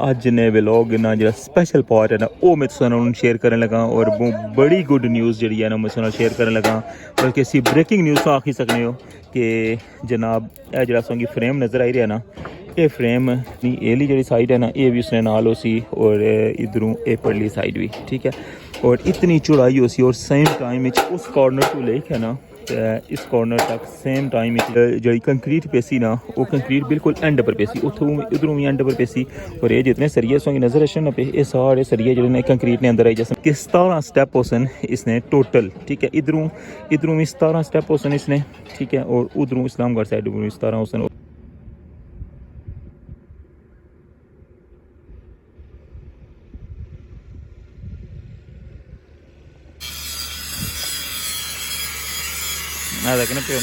अज ने व्लॉग ना जो स्पैशल पार्ट है ना वो मैं तुम शेयर करने लगा और बड़ी गुड न्यूज़ जी है ना मैं तुम शेयर करने लगा बल्कि इसी ब्रेकिंग न्यूज़ तो आखी सकने हो कि जनाब यह जरा सोंगी फ्रेम नज़र आई रहा ना ये फ्रेम एली जी साइड है ना ये भी उसने नाल हो सी और इधरों ये पड़ली साइड भी ठीक है और इतनी चौड़ाई हो सी और सेम टाइम उस कॉर्नर टू लेके ना इस कॉर्नर तक सेम टाइम जी कंक्रीट पेसी ना वो कंक्रीट बिल्कुल एंड पर पेसी उतों उधरों भी एंड पर पेसी और ये जितने सरिये सोंगे नजर रशन ना पे ये सारे सरिये जो कंक्रीट ने अंदर आई जैसे कि 17 स्टेप होसन इसने टोटल ठीक है इधरों इधरों भी 17 स्टेप होसन इसने ठीक है और उधरों इस्लामगढ़ साइड भी 17 होसन देखने पे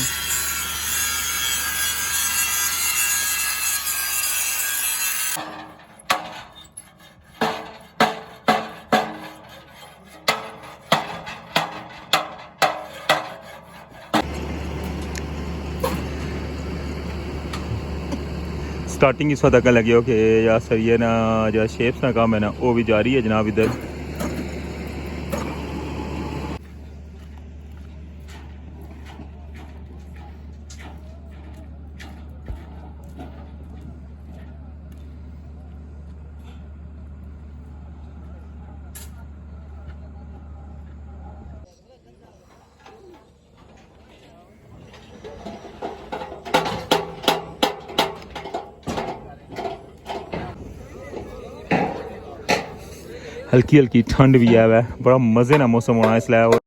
स्टार्टिंग इस वक्त लगे हो कि या सर ये ना जो शेप्स ना काम है ना वो भी जारी है जनाब इधर हल्की हल्की ठंड भी है बड़ा मज़े ना मौसम होना इसलिए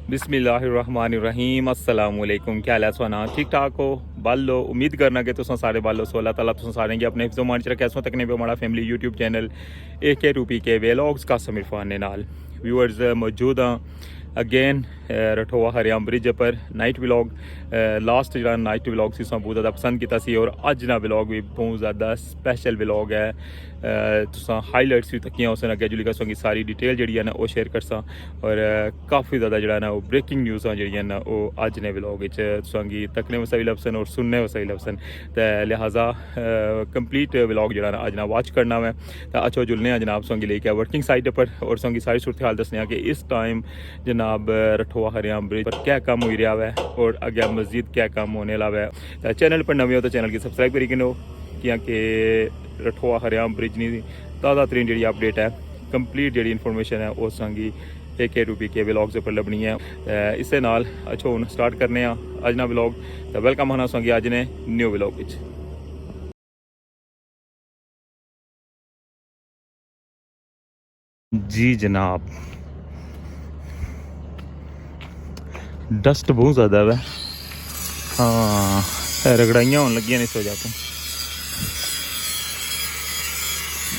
बिस्मिल्लाहिर्रहमानिर्रहीम अस्सलाम वालेकुम क्या हाल है सोना ठीक ठाक हो बल लो उम्मीद करना कि तुम सारे बल लो सो अल्लाह ताला तुम सारे अपने हिफ्ज़ो मान च रखे कैसों तकने पे हमारा फैमिली यूट्यूब चैनल AK2P के व्लॉग्स का समीर फान ने नाल व्यूअर्स मौजूद हाँ अगेन रठोआ हरियाम ब्रिज पर नाइट व्लॉग लास्ट जो नाइट व्लॉग से बहुत ज़्यादा पसंद किया सी और अज ना व्लॉग भी बहुत ज़्यादा स्पैशल व्लॉग है तुसा हाईलाइट्स भी तकियां उस अगे जुली कसोंगी सारी डिटेल जी है ना वो शेयर करसा और काफ़ी ज़्यादा जो ना वो ब्रेकिंग न्यूज़ जी ना वो अज ने व्लॉग तुसांगी तकने वसाई लफसन और सुनने वसाई लफसन तो लिहाजा कंप्लीट व्लॉग जो ना अज ना वॉच करना मैं तो अच्छो जुलने जनाब सोंगी लेके वर्किंग साइड पर और सोंगी सारी सूरत हाल दसने कि इस टाइम जनाब रठोआ हरियाम ब्रिज पर क्या काम हो रहा है और अगर मस्जिद क्या काम होने वाला है तो चैनल पर नवे हो तो चैनल की सब्सक्राइब करी कि क्योंकि रठोआ हरियाम ब्रिज की ताज़ा तरीन जी अपडेट है कंप्लीट जी इन्फॉर्मेशन है वो संगी AK2P के व्लॉग्स पर लभनी है इस नाल अच्छो हूँ स्टार्ट करने अज ना व्लॉग तो वेलकम होना संगी अज ने न्यू व्लॉग विच जी जनाब डस्ट बहुत ज़्यादा है हाँ रगड़ाइयाँ होने लगी इस वजह तो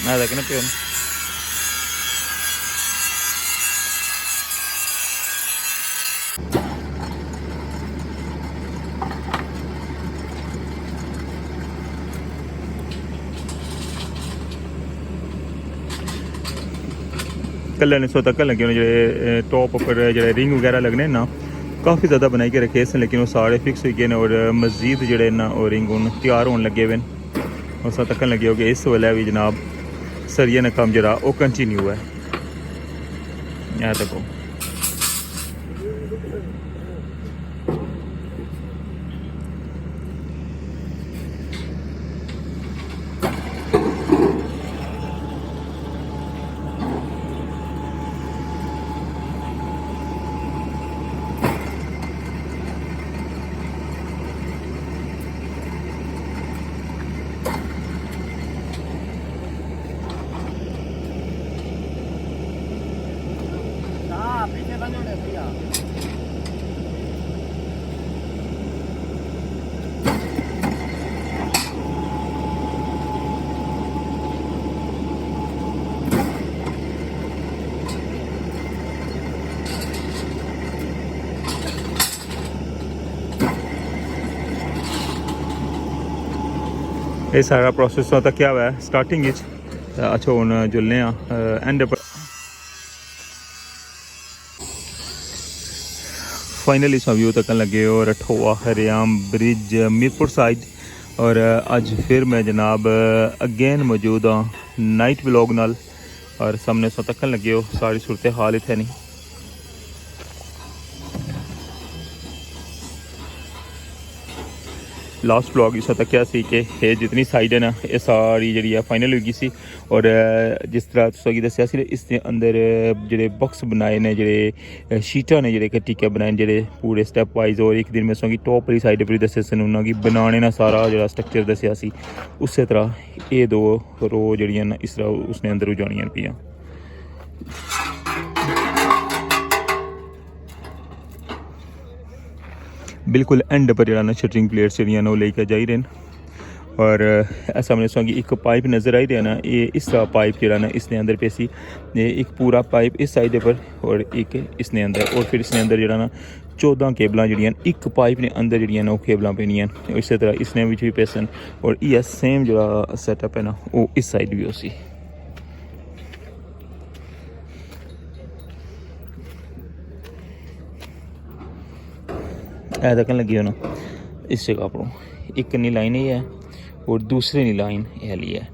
मैं देखने पे कल ने सो तक लगे जो टॉप पर जो रिंग वगैरह लगने ना काफ़ी ज़्यादा बनाई के रखे सन लेकिन वो सारे फिक्स हो गए और मस्जिद जोड़े ना और रिंग हूँ तैयार होने लगे हुए उस तक लगे हो कि इस वेले भी जनाब सरिये ने कम जरा वो कंटिन्यू है यहाँ तक ये सारा प्रोसेस होता क्या हुआ है स्टार्टिंग अच्छा हूँ जुलने एंड पर फाइनली इस व्यू तक लगे और ठोआ हरियाम ब्रिज मीरपुर साइड। और अज फिर मैं जनाब अगेन मौजूद हाँ नाइट व्लॉग नाल और सामने सो तकन लगे हो सारी सूरत हाल इत्थे नहीं। लास्ट व्लॉग इस तक सी कि ये जितनी साइड है ना ये सारी जी फाइनल हो गई सी। और जिस तरह तुसें दस्सिया सी इसके अंदर जेडे बॉक्स बनाए ने जेडे शीटा ने जेडे टिक्के बनाए जेडे पूरे स्टैप वाइज। और एक दिन में तुसें टॉप वाली साइड पर दस्से सन उन्होंने बनाने ना सारा जो स्ट्रक्चर दस्सिया सी उस तरह ये दो रो जड़ियाँ ना इस तरह उसने अंदर जानियां पियां। बिल्कुल एंड पर जरा शटरिंग प्लेट्स जी लेकर जा रहे हैं। और सामने सो एक पाइप नज़र आई रहा ना ये इस तरह पाइप जरा ना इसने अंदर पे सी एक पूरा पाइप इस साइड पर और एक इसने अंदर। और फिर इसने अंदर जरा ना 14 केबल जड़ियाँ एक पाइप ने अंदर जड़ियाँ वो केबल पेनियाँ इस तरह इसने भी पैसन। और यह सेम जो सैटअप है ना वो इस साइड भी उसी तक लगी हो ना इस जगह पर एक नी लाइन ही है और दूसरी नी लाइन ये ली है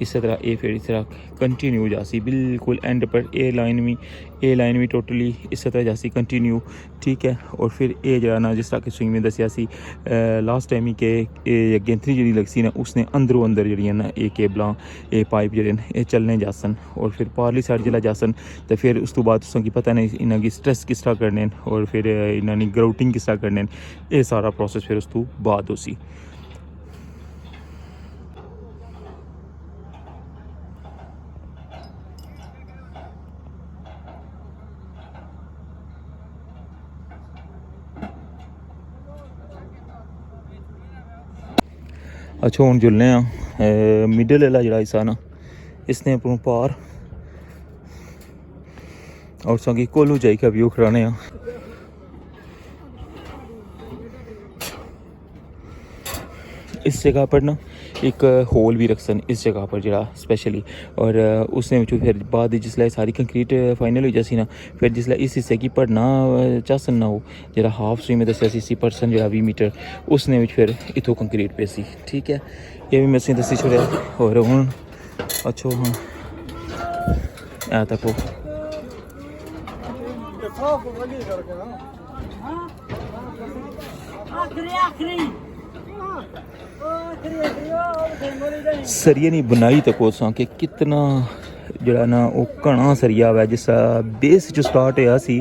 इस तरह ये फिर इस तरह कंटिन्यू जासी बिल्कुल एंड पर ए लाइन भी टोटली इस तरह जासी कंटिन्यू ठीक है। और फिर ये जरा ना जिस तरह की स्विंग में दसिया सी लास्ट टाइम ही कि गेंथरी जी लग सी ना उसने अंदरों अंदर जड़ियाँ ना ये केबल ये पाइप जड़े ये चलने जासन। और फिर पारली साइड जिला जासन तो फिर उस तो बाद तुसें पता नहीं इन्हों की स्ट्रेस किस तरह करने और फिर इन्होंने ग्राउटिंग किस तरह करने ये सारा प्रोसेस फिर उस तो बाद हो सी। अच्छा हूँ जुलने मिडल वाला जरा हिस्सा ना इसने अपनों पार और संगी कोलू जाई का व्यू कराने इस जगह पर ना एक होल भी रखसन इस जगह पर जरा स्पेशली। और उसने फिर बाद जिसले सारी कंक्रीट फाइनल हो जासी ना फिर जिसले इस हिस्से की पढ़ना चाहसन ना हो जरा हाफ स्विंग में दसिया 80% जरा 20 मीटर उसने भी फिर इतों कंक्रीट पे सी ठीक है। ये भी मैं दसी छोड़िया और हूँ अच्छो हाँ ऐ तक सरिये नहीं बनाई तो कोसा कि कितना जरा ना वो घना सरिया वै जिस बेस जो स्टार्ट होया सी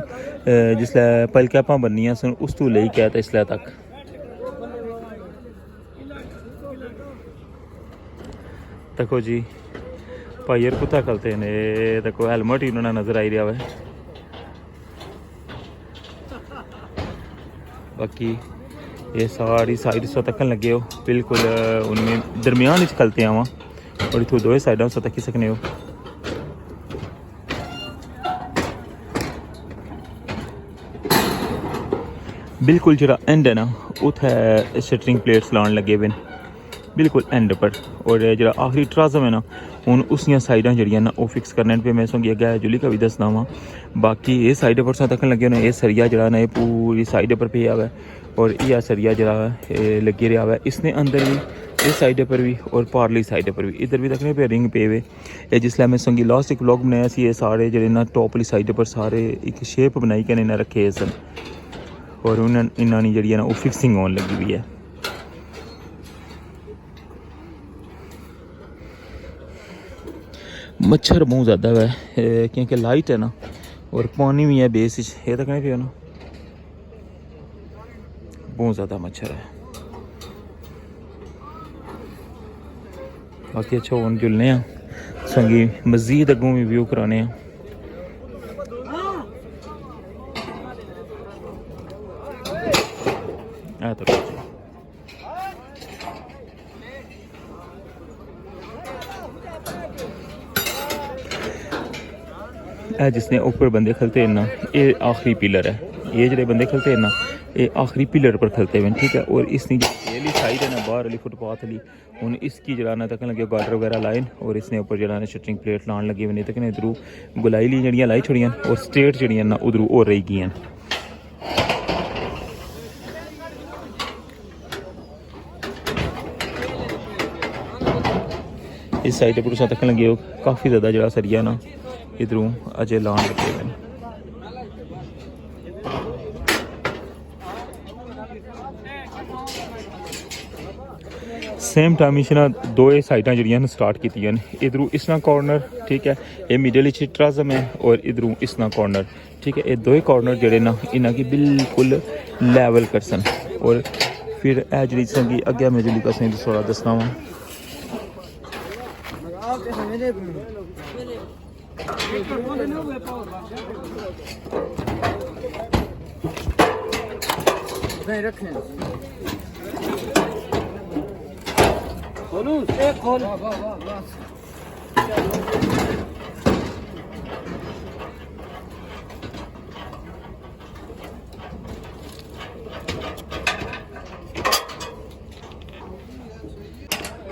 जिसलै पलकैपां बननियां सन उस तो लेई कै इसलै तक देखो जी भाई यार कुत्ता खलते ने देखो हेलमेट ही उन्होंने नज़र आई रहा है। बाकी ये सारी साइड सो तकन लगे हो बिल्कुल उनमें दरमियान खलते आवा और इतों दो साइडों सो तकी सकने हो। बिल्कुल जरा एंड है ना उथे शटरिंग प्लेट्स लाने लगे हुए बिल्कुल एंड पर। और जरा आखिरी ट्राजम है ना हूँ उसियां साइडां जड़ियाँ ना वो फिक्स करने पे मैं सोंगी अगर जुली का भी दसना वा। बाकी ये साइड पर तक लगे ना ये सरिया जरा ना ये पूरी साइड पर पे आवा और यह सरिया जरा लगे रहा है इसने अंदर भी इस साइड पर भी और पारली साइड पर भी इधर भी तकने पे रिंग पे हुए ये जिसलै मैं संगी लास्ट एक व्लॉग बनाया सी ये सारे जड़े ना टॉप वाली साइड पर सारे एक शेप बनाई के इन्हें रखे सन और उन्होंने इन्होंने जड़ी ना वो फिक्सिंग होने लगी हुई है। मच्छर बहुत ज़्यादा है क्योंकि लाइट है ना और पानी भी है बेस ये तकने पे ना बहुत ज़्यादा मच्छर है। बाकी अच्छा हूँ जुलने संगी मजीद अगों भी व्यू कराने जिसने ऊपर बंदे खलते हैं ना ये आखिरी पिलर है ये जो बंदे खलते हैं ना ये आखिरी पिलर पर खलते हुए ठीक है। और इसकी जो पहली साइड है ना बाहर वाली फुटपाथ वाली हूँ इसकी जरा ना तक लगे गार्डर वगैरह लाइन और इसने ऊपर जरा ना शटरिंग प्लेट लाने लगे हुए नहीं तक इधरों गुलाई ली जड़ियाँ लाई छोड़ियाँ और स्ट्रेट जड़ियाँ ना उधरों और रही गई। इस साइड पर तुम तक लगे हो काफ़ी ज़्यादा जो सरिया ना इधरों अजय लान लगे हुए हैं। सेम टाइम ना दो साइडां जड़ियां स्टार्ट की इधरों इसना कॉर्नर ठीक है, ये मिडल ट्राजम है और इधरों इसना कॉर्नर ठीक है। ये दो कॉर्नर जड़े ना इन्हें की बिल्कुल लैवल कर सन और फिर ए जी संगी अगे मैं जी कसने थोड़ा दसना वा।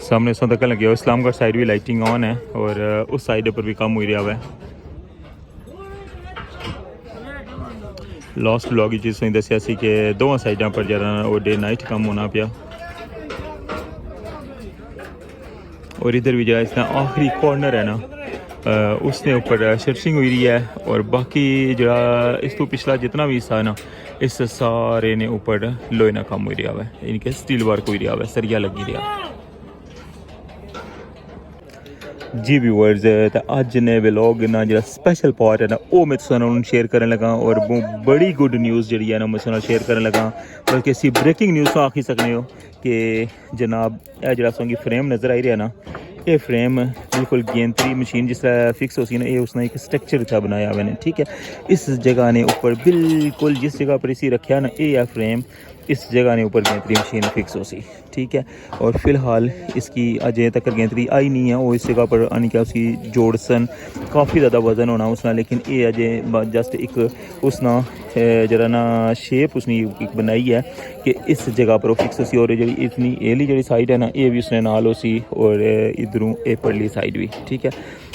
सामने इस तक लगे हो इस्लामगढ़ साइड भी लाइटिंग ऑन है और उस साइड पर भी काम हो रहा है। लास्ट ब्लॉग जिस दसिया कि दोवां साइडों पर जरा वो डे नाइट काम होना पिया और इधर भी जरा इसका आखिरी कॉर्नर है ना उसने ऊपर शर्शिंग हुई रही है और बाकी जरा इस तो पिछला जितना भी हिस्सा है ना इस सारे ने ऊपर लोहे ना काम हो रहा है, इनके स्टील वर्क हो रहा है, सरिया लगी रहा जी। व्यूअर्स तो अज ने व्लॉग ना जो स्पेशल पार्ट है ना वो मैं तुम शेयर करने लगा और बड़ी गुड न्यूज़ जी है ना मैं तुम शेयर करने लगा, बल्कि इसी ब्रेकिंग न्यूज़ तो आखी सकते हो कि जनाब यह जो संगी फ्रेम नज़र आई रहा ना ये फ्रेम बिल्कुल गेंदरी मशीन जिस तरह फिक्स होती है ना ये उसने एक स्ट्रक्चर था बनाया हुआ है ठीक है। इस जगह ने ऊपर बिल्कुल जिस जगह पर इसी रखा ना ये फ्रेम इस जगह ने ऊपर गेंदरी मशीन फिक्स हो सी ठीक है। और फिलहाल इसकी अजय तक गेंदरी आई नहीं है, वो इस जगह पर आने क्या उसकी जोड़ सन काफ़ी ज़्यादा वजन होना उसना, लेकिन ये अजय जस्ट एक उसना जरा ना शेप उसने एक बनाई है कि इस जगह पर फिक्स हो सी और जी इतनी एली जी साइड है ना ये भी उसने नाल हो सी और इधरों ए परली साइड भी ठीक है।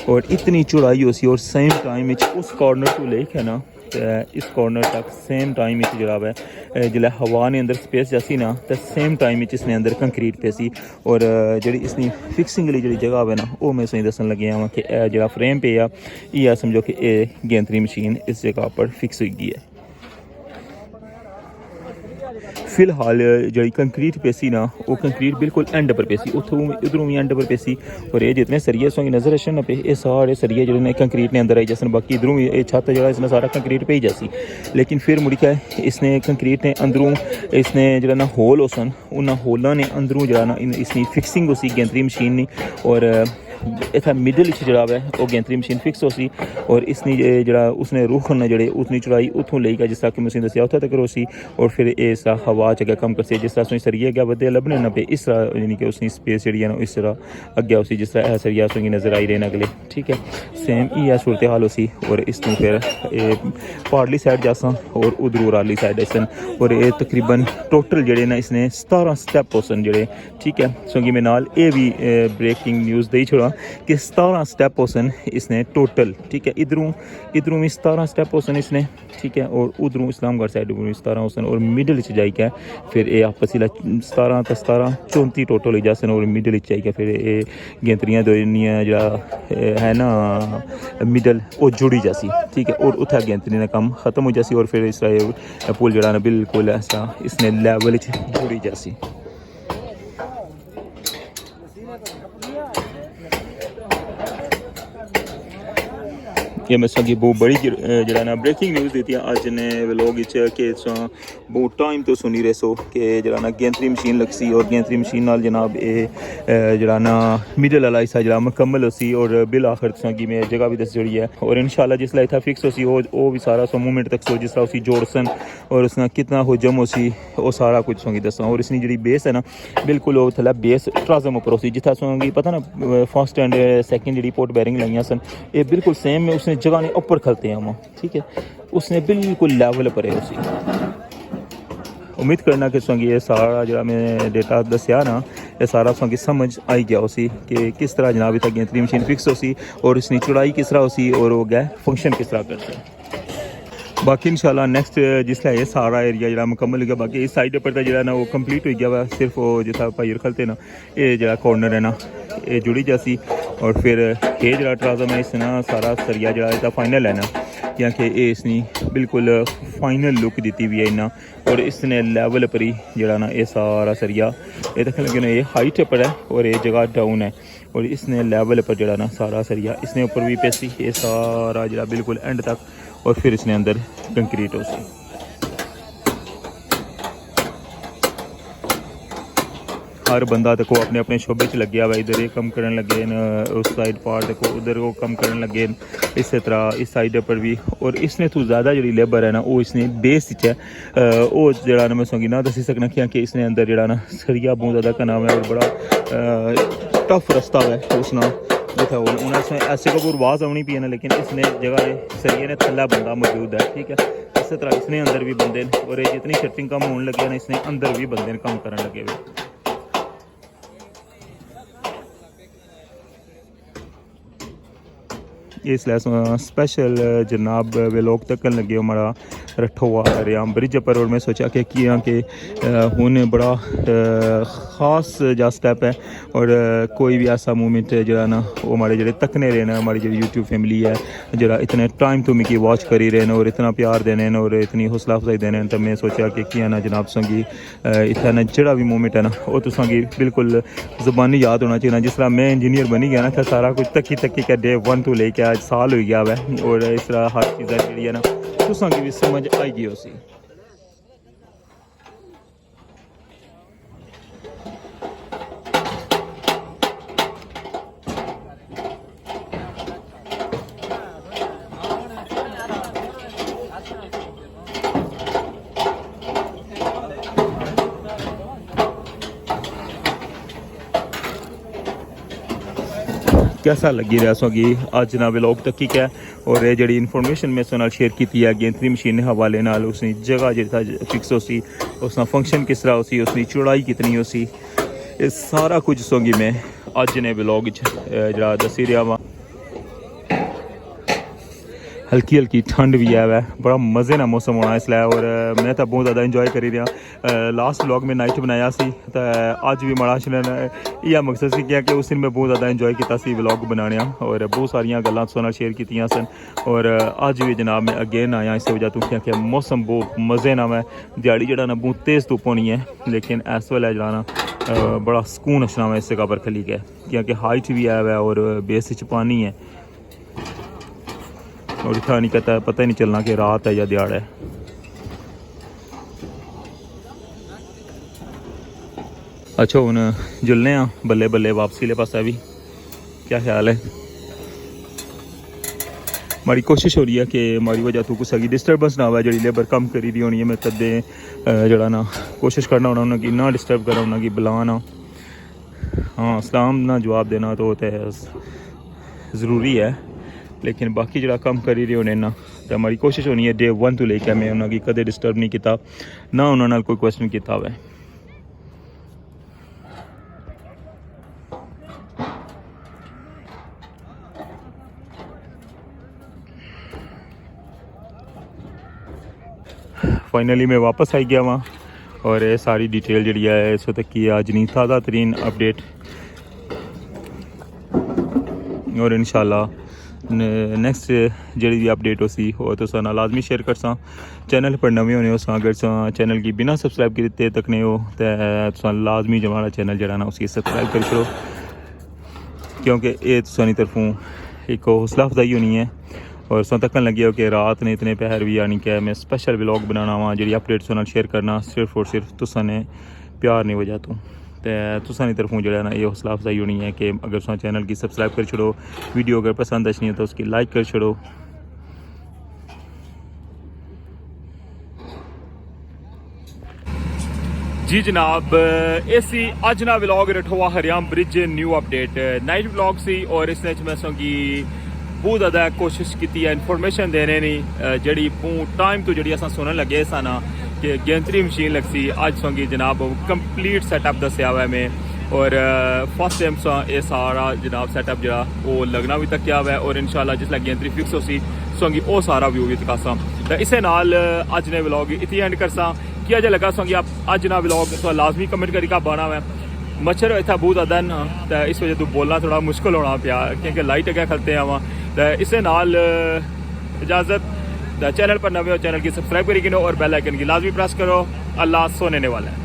और इतनी चौड़ाई हो सी और सेम टाइम उस कॉर्नर टू लेके ना इस कॉर्नर तक सेम टाइम जरा है जिला हवा ने अंदर स्पेस जैसी ना तो सेम टाइम इसने अंदर कंक्रीट पे सी और जी इसकी फिक्सिंग वाली जी जगह है ना वो मैं सही दसन लगे हाँ कि जो फ्रेम पे आ यह समझो कि गेंदरी मशीन इस जगह पर फिक्स हुई गई है। फिलहाल जी कंक्रीट पेसी ना वो कंक्रीट बिल्कुल एंड पर पेसी उतों उधरों भी एंड पर पेसी और ये जितने सरिये सोंगे नजर रशन ना पे ये सारे सरिये जो कंक्रीट ने अंदर आई जैसे बाकी इधरों भी छत जो इसने सारा कंक्रीट पे ही जैसी, लेकिन फिर मुड़ी क्या इसने कंक्रीट ने अंदरों इसने जो ना होल हो सन उन्होंने होलों ने अंदरों जो ना इसकी फिक्सिंग हो सी गेंदरी मशीन ने और इतना मिडल जरा है वो गेंदरी मशीन फिक्स हो सी और इसने जरा उसने रूख ने जड़े उसकी चौड़ाई उतों ले गया जिस तरह कि मैं दसिया उतना तक हो सी और फिर इस तरह हवा च कम कर सी जिस तरह सरिया गया बदे लभने ना पे इस तरह यानी कि उसकी स्पेस जी है ना इस तरह अगे उसी जिस तरह सरिया उसकी नज़र आई रहे अगले ठीक है। सेम ही सूरत हाल हो सी और इस तो फिर पारली साइड जासा और उधर आली साइड सन और ये तकरीबन टोटल जड़े ना इसने 17 स्टैप हो सन जड़े ठीक है। सो कि मैं नाल ये भी ब्रेकिंग न्यूज़ दे छोड़ा कि 17 स्टेप हो सन इसने टोटल ठीक है। इधरों भी 17 स्टेप हो सन इसने ठीक है और उधरों इस्लामगढ़ साइड भी 17 हो सन और मिडल च जाई क्या फिर ये आपस 17 तो 17 34 टोटल हो जा सन और मिडल च जाई फिर ये गेंदरियाँ दो जरा है ना मिडल वो जुड़ी जासी ठीक है और उतना गेंदरी का काम ख़त्म हो जासी और फिर इस तरह पुल जरा ना बिल्कुल ऐसा इसने लैवल जुड़ी जासी। ये मैं सगी बहुत बड़ी जरा ना ब्रेकिंग न्यूज़ दी थी अज ने व्लॉग के बहुत टाइम तो सुनी रहे सो कि जरा ना गेंदरी मशीन लग सी और गेंदरी मशीन नाल जनाब ये जरा ना मिडल वाला हिस्सा जरा मुकम्मल हो सी और बिल आखिर संगी में जगह भी दस जड़ी है और इंशाल्लाह जिसला इतना फिक्स हो सी वो भी सारा सो मूवमेंट तक सो जिसला उसी जोड़ सन और उसका कितना हो जम हो सी वो सारा कुछ सोंगी दसा और इसकी जी बेस है ना बिल्कुल वो थला बेस ट्राजम उपर हो सी जितना सोंगी पता ना फर्स्ट एंड सैकेंड जी पोर्ट बैरिंग लाइया सन ये बिल्कुल सेम में उसने जगह ने ऊपर खलते हैं हम ठीक है उसने बिल्कुल लेवल पर है उसी। उम्मीद करना कि संगी ये सारा जो मैं डेटा दसिया ना ये सारा संगी समझ आई गया उसी कि किस तरह जनाब तक गेंदरी मशीन फिक्स हो सी और इसकी चौड़ाई किस तरह हो सी और वो गए फंक्शन किस तरह करते हैं। बाकी इंशाल्लाह नेक्स्ट जिसलै ये सारा एरिया जो मुकम्मल हो गया बाकी इस साइड पर जो ना वो कंप्लीट हो गया वा सिर्फ वो जितना भाई रखलते ना ये जो कॉर्नर है ना ये जुड़ी जासी और फिर ये जो ट्राजम है इसने ना सारा सरिया जो इसका फाइनल है ना क्योंकि ये इसने बिल्कुल फाइनल लुक दी हुई है इन्ना और इसने लेवल पर ही जरा ना ये सारा सरिया ये देखने लगे ना ये हाइट पर है और ये जगह डाउन है और इसने लेवल पर जरा ना सारा सरिया इसने ऊपर भी पेसी ये सारा जरा बिल्कुल एंड तक और फिर इसने अंदर कंक्रीट हो सी हर बंदा देखो अपने अपने शोबे च लगे हुआ इधर ये कम करने लगे न उस साइड पार देखो उधर वो कम करने लगे इस तरह इस साइड पर भी और इसने तो ज़्यादा जी लेबर है ना वो इसने बेस है वो जरा मैं संगी ना दसी सकना कि इसने अंदर जरा ना सरिया बहुत ज़्यादा का नाम है और बड़ा टफ रास्ता है उसना देखा उन्हें ऐसे को आवाज़ आनी पी ना लेकिन इसने जगह सरिये ने थल्ला बंदा मौजूद है ठीक है इस तरह इसने अंदर भी बंदे और ये जितनी शर्टिंग कम होने लगे ना इसने अंदर भी बंदे कम करने लगे हुए इसलिए स्पेशल जनाब वे लोग तकन लगे हमारा रठोआ रियाम ब्रिज पर और मैं सोचा कि हूँ बड़ा ख़ास जा स्टेप है और कोई भी ऐसा मूवमेंट जरा ना वो हमारे जो तकने रहे हैं हमारी जो यूट्यूब फैमिली है जरा इतने टाइम तो मिगी वॉच करी रहे हैं और इतना प्यार देने और इतनी हौसला अफजाई देने तो मैं सोचा कि ना जनाब संगी इतना जड़ा भी मूवमेंट है ना वो तो संगी बिल्कुल ज़बानी याद होना चाहिए ना जिस तरह मैं इंजीनियर बनी गया ना फिर सारा कुछ तकी का डे 1 तो लेके आज साल हो गया है और इस तरह हर चीज़ जी है ना तुसा की भी समझ आई गई उसी कैसा लगी रहा सो कि आज जनाब लोग तकी क्या और ये जी इन्फॉर्मेशन मैं उस शेयर की है गेंतरी मशीन हवाले नाल उसकी जगह जो फिक्स हो सी उसका फंक्शन किस तरह हो सी उसकी चौड़ाई कितनी हो सी ये सारा कुछ सोगी मैं अज ने व्लॉग जरा दसी रहा वा हल्की हल्की ठंड भी है वह बड़ा मज़े ना मौसम होना इसलिए और मैं तो बहुत ज़्यादा इंजॉय करी रहा लास्ट व्लॉग में नाइट बनाया सी तो अज भी बड़ा यह मकसद से कि उस दिन मैं बहुत ज़्यादा इंजॉय किया व्लॉग बनाने और बहुत सारिया गल्लां तुहां नाल शेयर कीतियां सन और अज भी जनाब मैं अगेन आया इस वजह तो कि मौसम बहुत मज़े ना है दिहाड़ी जड़ा ना बहुत तेज़ धुप होनी है लेकिन इस वेले जड़ा ना बड़ा सुकून अछना है इस जगह पर खली गया क्योंकि हाइट भी है और बेस च पानी है और इतना नहीं कहता पता ही नहीं चलना कि रात है या दिहाड़ है अच्छा हूँ जुलने बल्ले बल्ले वापसी ले पासा भी क्या ख्याल है हमारी कोशिश हो रही है कि हमारी वजह तो कुछ अगी डिस्टर्बेंस ना हो जी लेबर कम करी दी होनी है मैं कदे जरा ना कोशिश करना होना उन्होंने ना डिस्टर्ब करा उन्होंने बुलाना हाँ सलाम ना जवाब देना तो ज़रूरी है लेकिन बाकी जरा कम करी रही होने ना तो हमारी कोशिश होनी है डे 1 तो लेके मैं उन्होंने कदे डिस्टर्ब नहीं किया ना उन्होंने कोई क्वेश्चन किया हुआ है फाइनली मैं वापस आई गया वहाँ और ये सारी डिटेल जी है इस तक की अज नहीं ताज़ा तरीन अपडेट और इंशाल्लाह नैक्सट जी भी अपडेट हो सी और तो ना लाजमी शेयर कर सा चैनल पर नवे होने हो अगर चैनल की बिना सब्सक्राइब किए तकने हो तो लाजमी जो हमारा चैनल जरा ना उसकी सब्सक्राइब कर छोड़ो क्योंकि ये तुसानी तरफों एक हौसला अफजाई होनी है और सो तकन लगे हो कि रात ने इतने पहर भी यानी कि मैं स्पेशल व्लॉग बनाना वा जी अपडेट्स शेयर करना सिर्फ और सिर्फ तुसा ने प्यार नहीं वजह तो तुसानी तरफों जो है ना ये हौसला अफजाई होनी है कि अगर तुम चैनल की सब्सक्राइब कर छोड़ो वीडियो अगर पसंद अच्छी है तो उसकी लाइक कर छोड़ो जी जनाब इसी अज ना व्लॉग रठोआ हरियाम bridge new update night vlog सी और इसने मैं संगी बहुत ज़्यादा कोशिश की है इन्फॉर्मेशन देने नहीं जी टाइम तो जी अस सुनने लगे सा कि गेंतरी मशीन लगसी अज संगी जनाब कंप्लीट सैटअप दसिया हुआ है मैं और फर्स्ट टाइम ये सारा जनाब सैटअप जरा वो लगना भी तकिया हुआ है और इंशाल्लाह जिसलै गेंतरी फिक्स हो सी संगी वो सारा व्यू भी दिखासा तो इसे नाल अज ने व्लॉग इतनी एंड करसा कि अज लगा सो कि आप अज ना व्लॉग तो लाजमी कमेंट करी का बाना मैं मच्छर इतना बहुत अदा न तो इस वजह तो बोलना थोड़ा मुश्किल होना पाया क्योंकि लाइट अगर खलते हैं वहाँ तो इसे नाल इजाज़त चैनल पर नवे हो चैनल की सब्सक्राइब करी गिनो और बेल आइकन की लाजमी प्रेस करो। अल्लाह सोने वाला है।